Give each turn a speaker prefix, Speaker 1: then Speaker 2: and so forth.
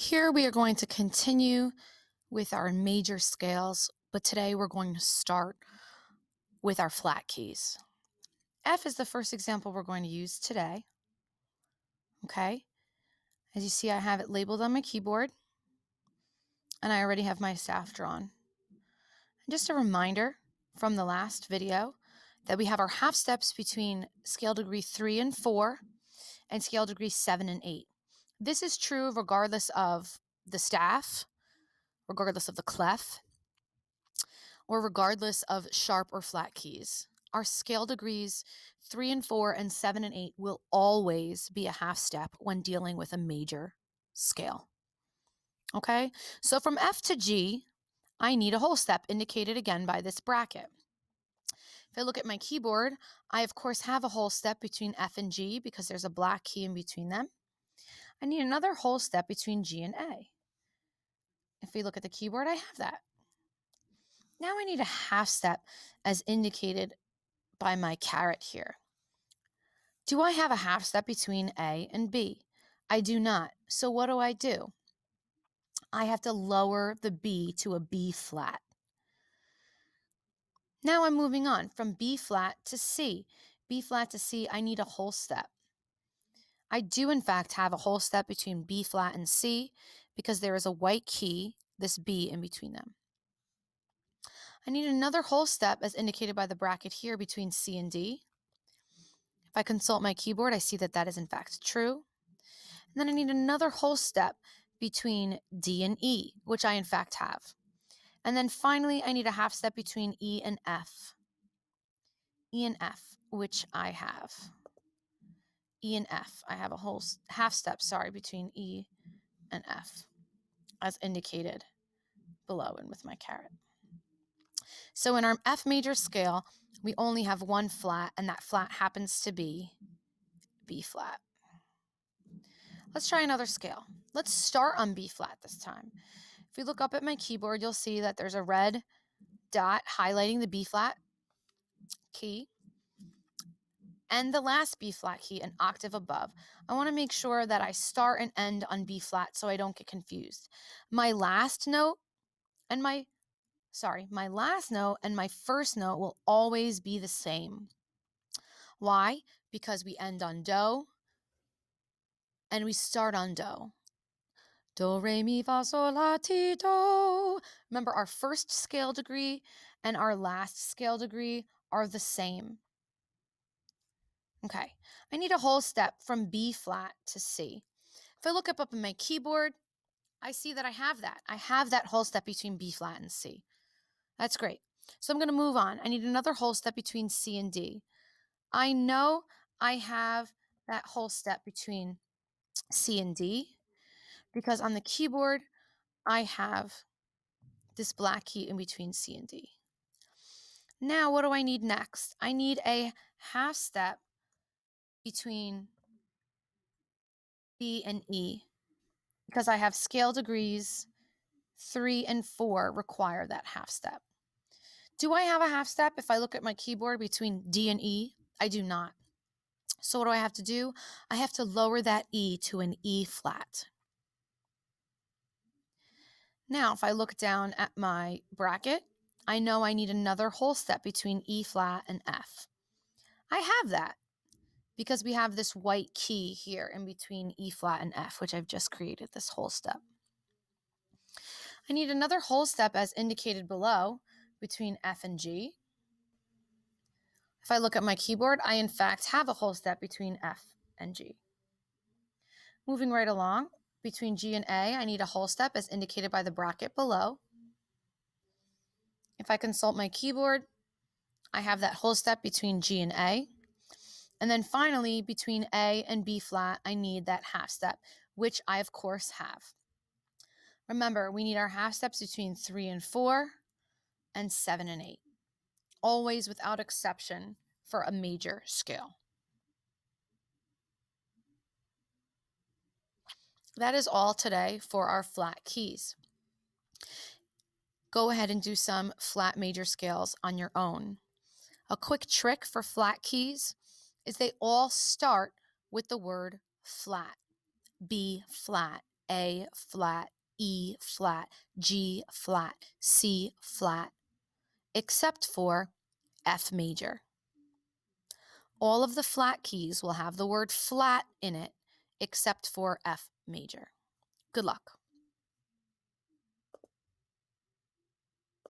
Speaker 1: Here we are going to continue with our major scales, but today we're going to start with our flat keys. F is the first example we're going to use today. Okay, as you see, I have it labeled on my keyboard, and I already have my staff drawn. And just a reminder from the last video that we have our half steps between scale degree 3 and 4 and scale degree 7 and 8. This is true regardless of the staff, regardless of the clef, or regardless of sharp or flat keys. Our scale degrees 3 and 4 and 7 and 8 will always be a half step when dealing with a major scale. Okay, so from F to G, I need a whole step indicated again by this bracket. If I look at my keyboard, I of course have a whole step between F and G because there's a black key in between them. I need another whole step between G and A. If we look at the keyboard, I have that. Now I need a half step as indicated by my caret here. Do I have a half step between A and B? I do not. So what do? I have to lower the B to a B flat. Now I'm moving on from B flat to C. B flat to C, I need a whole step. I do in fact have a whole step between B flat and C because there is a white key, this B, in between them. I need another whole step as indicated by the bracket here between C and D. If I consult my keyboard, I see that that is in fact true. And then I need another whole step between D and E, which I in fact have. And then finally, I need a half step between E and F. E and F, which I have. E and F, I have a whole half step, between E and F, as indicated below and with my caret. So in our F major scale, we only have one flat, and that flat happens to be B flat. Let's try another scale. Let's start on B flat this time. If we look up at my keyboard, you'll see that there's a red dot highlighting the B flat key and the last B flat key an octave above. I want to make sure that I start and end on B flat so I don't get confused. My last note and my first note will always be the same. Why? Because we end on do and we start on do. Do, re, mi, fa, sol, la, ti, do. Remember, our first scale degree and our last scale degree are the same. Okay, I need a whole step from B flat to C. If I look up on my keyboard, I see that I have that. I have that whole step between B flat and C. That's great. So I'm going to move on. I need another whole step between C and D. I know I have that whole step between C and D because on the keyboard, I have this black key in between C and D. Now, what do I need next? I need a half step between B and E because I have scale degrees 3 and 4 require that half step. Do I have a half step if I look at my keyboard between D and E? I do not. So what do I have to do? I have to lower that E to an E flat. Now, if I look down at my bracket, I know I need another whole step between E flat and F. I have that because we have this white key here in between E flat and F, which I've just created this whole step. I need another whole step as indicated below between F and G. If I look at my keyboard, I in fact have a whole step between F and G. Moving right along, between G and A, I need a whole step as indicated by the bracket below. If I consult my keyboard, I have that whole step between G and A. And then finally, between A and B flat, I need that half step, which I of course have. Remember, we need our half steps between 3 and 4 and 7 and 8, always without exception for a major scale. That is all today for our flat keys. Go ahead and do some flat major scales on your own. A quick trick for flat keys is they all start with the word flat, B flat, A flat, E flat, G flat, C flat, except for F major. All of the flat keys will have the word flat in it, except for F major. Good luck.